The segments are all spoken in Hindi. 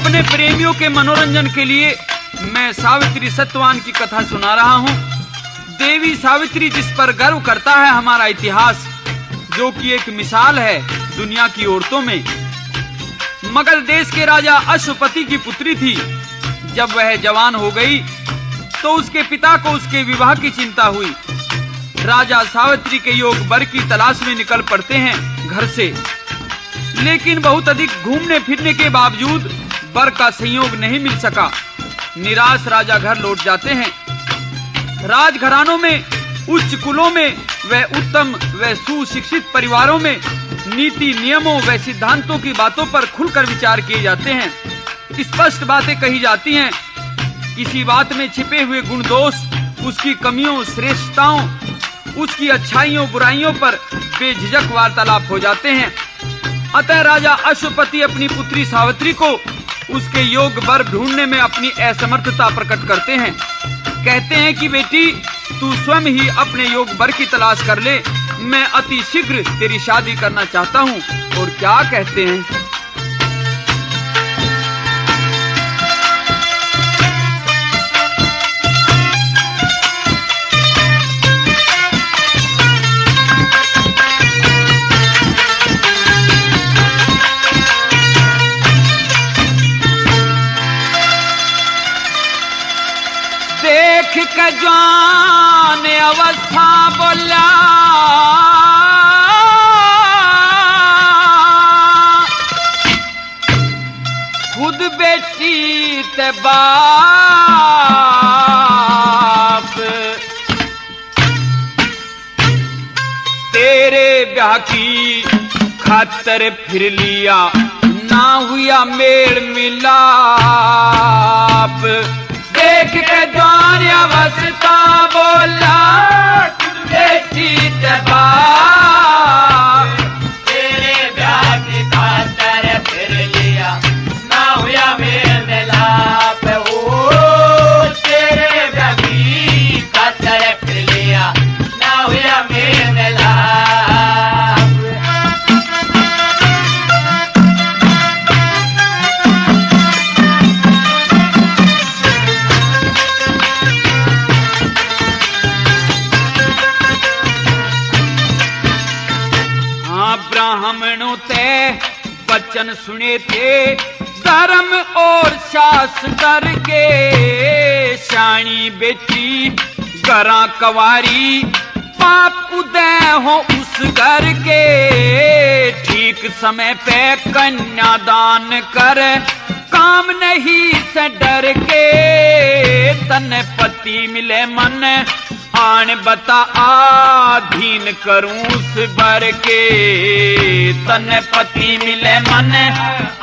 अपने प्रेमियों के मनोरंजन के लिए मैं सावित्री सत्यवान की कथा सुना रहा हूँ। देवी सावित्री जिस पर गर्व करता है हमारा इतिहास, जो कि एक मिसाल है दुनिया की औरतों में। मगध देश के राजा अश्वपति की पुत्री थी। जब वह जवान हो गई तो उसके पिता को उसके विवाह की चिंता हुई। राजा सावित्री के योग वर की तलाश में निकल पड़ते हैं घर से, लेकिन बहुत अधिक घूमने फिरने के बावजूद वर का संयोग नहीं मिल सका। निराश राजा घर लौट जाते हैं। राजघरानों में, उच्च कुलों में व उत्तम व सुशिक्षित परिवारों में नीति नियमों व सिद्धांतों की बातों पर खुलकर विचार किए जाते हैं। स्पष्ट बातें कही जाती हैं। किसी बात में छिपे हुए गुण दोष, उसकी कमियों श्रेष्ठताओं, उसकी अच्छाइयों बुराइयों पर बेझिझक वार्तालाप हो जाते हैं। अतः राजा अश्वपति अपनी पुत्री सावित्री को उसके योग वर ढूंढने में अपनी असमर्थता प्रकट करते हैं। कहते हैं कि बेटी, तू स्वयं ही अपने योग वर की तलाश कर ले, मैं अति शीघ्र तेरी शादी करना चाहता हूँ। और क्या कहते हैं? देख के जवान अवस्था बोला, खुद बेटी ते बाप, तेरे ब्याह की खातर फिर लिया, ना हुआ मेल मिलाप। देख के जवान अवस्था बोला, बेटी ते बाप, तेरे ब्याह की खातर फिर लिया, ना हुआ मेल मिलाप। ओ तेरे ब्याह की खातर फिर लिया, ना हुआ मेल मिलाप। ब्राह्मणों ते वचन सुने थे, धर्म और शास्त्र के, शानी बेटी गरा कवारी, पाप उदय हो उस घर के। ठीक समय पे कन्यादान कर, काम नहीं से डर के, तन पति मिले मन आन बता, आधीन करूं उस बर के। तन पति मिले मन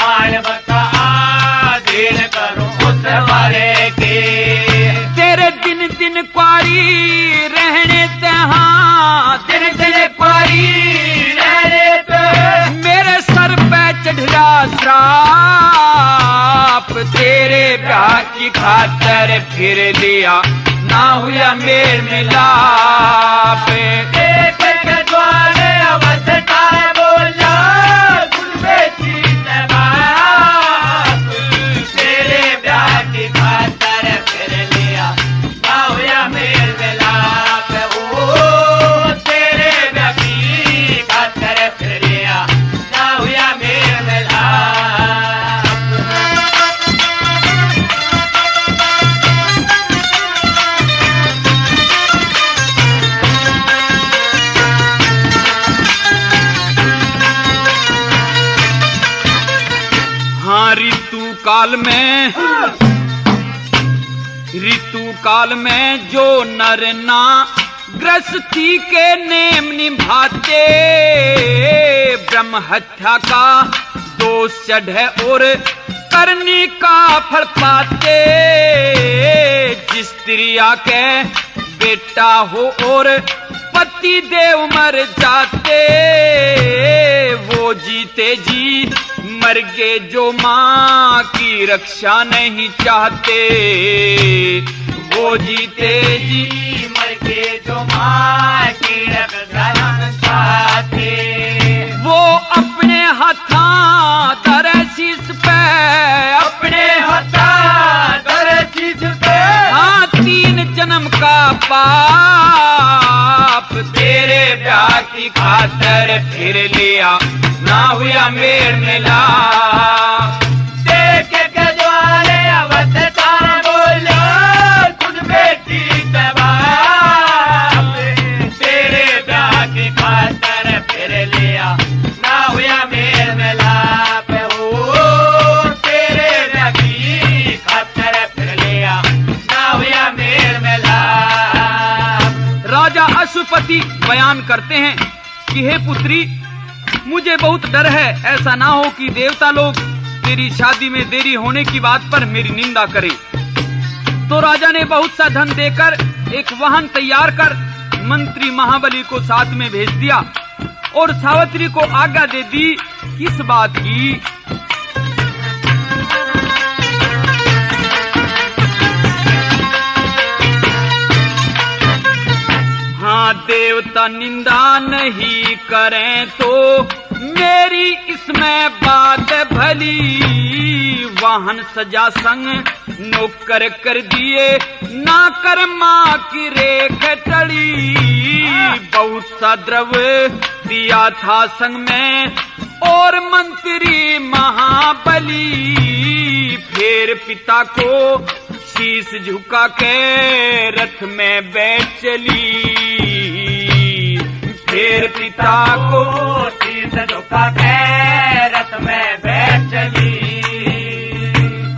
आन बता, आधीन करूं उस बर के। तेरे दिन दिन क्वारी रहने तहाँ, दिन दिन क्वारी रहने ते, मेरे सर पे चढ़ा श्राप। तेरे ब्याह की खातर फिर लिया, ना हुआ मेल मिलाप। देख के जवान अवस्था बोला, खुद बेटी ते बाप, तेरे ब्याह की खातर फिर लिया, ना हुआ मेल मिलाप। ओ तेरे ब्याह की खातर फिर लिया, ना हुआ मेल मिलाप। ऋतु काल में जो नर ना गृहस्थी के नेम निभाते, ब्रह्म हत्या का दोष चढ़े और करने का फल पाते। जिस स्त्रिया के बेटा हो और पति देव मर जाते, वो जीते जी मर गए जो माँ की रक्षा नहीं चाहते। वो जीते जी मर गए जो माँ की रक्षा नहीं चाहते। वो अपने हाथा धरे शीश पे, अपने पाप, तेरे ब्याह की खातर फिर लिया ना हुआ मेल मिलाप। देख के द्वारे अवध तारा बोलो खुद बेटी के बाप, तेरे ब्याह की खातर फिर लिया ना हुआ मेल मिलाप। हो तेरे ब्याह की खातर फिर लिया ना हुआ मेल मिलाप। राजा अश्वपति बयान करते हैं कि हे पुत्री, मुझे बहुत डर है, ऐसा ना हो कि देवता लोग तेरी शादी में देरी होने की बात पर मेरी निंदा करें। तो राजा ने बहुत सा धन देकर एक वाहन तैयार कर मंत्री महाबली को साथ में भेज दिया और सावित्री को आज्ञा दे दी। किस बात की? हाँ, देवता निंदा नहीं करें तो मेरी इसमें बात भली। वाहन सजा संग नौकर कर दिए, ना कर माँ की रेख टड़ी। बहुत सा द्रव्य दिया था संग में और मंत्री महाबली। फिर पिता को शीश झुका के रथ में बैठ चली। फिर पिता को शीश झुका के रथ में बैठ चली।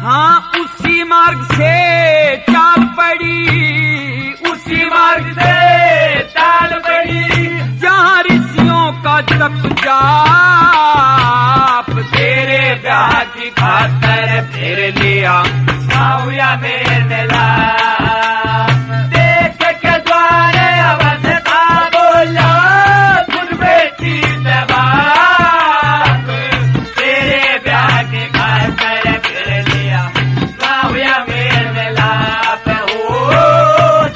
हाँ, उसी मार्ग से चाल पड़ी, उसी मार्ग से चाल पड़ी जहाँ ऋषियों का जप जाप। तेरे ब्याह की खातर फिर लिया ना हुआ मेल मिलाप। देख के द्वारे अवध था बोला खुद बेटी से बाप, तेरे ब्याह की खातर फिर लिया ना हुआ मेल मिलाप। हो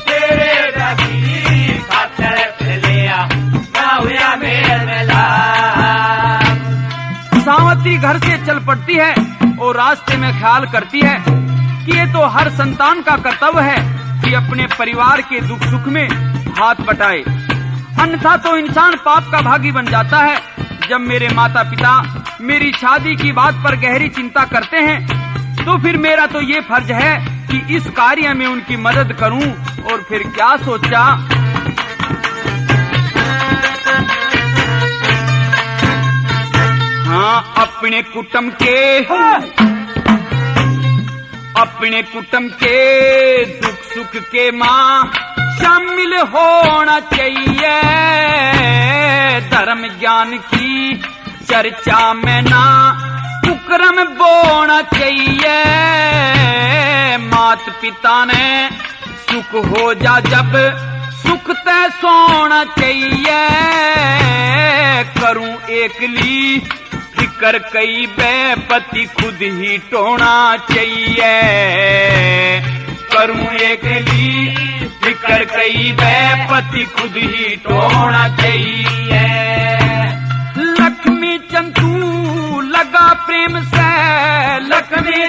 तेरे ब्याह की खातर फिर लिया ना हुआ मेल मिलाप। सावित्री घर से चल पड़ती है और रास्ते में ख्याल करती है कि ये तो हर संतान का कर्तव्य है कि अपने परिवार के दुख सुख में हाथ बटाए, अन्यथा तो इंसान पाप का भागी बन जाता है। जब मेरे माता पिता मेरी शादी की बात पर गहरी चिंता करते हैं तो फिर मेरा तो ये फर्ज है कि इस कार्य में उनकी मदद करूं। और फिर क्या सोचा, हाँ, अपने कुटुंब के दुख सुख के माँ शामिल होना चाहिए। धर्म ज्ञान की चर्चा में ना कुकर्म बोना चाहिए। मात पिता ने सुख हो जा जब सुख तय सोना चाहिए। करूं एकली फिकर कई बेपति खुद ही टोना चाहिए। करूं एकली फिकर कई बेपति खुद ही टोना चाहिए। लक्ष्मी चंद तू लगा प्रेम से, लक्ष्मी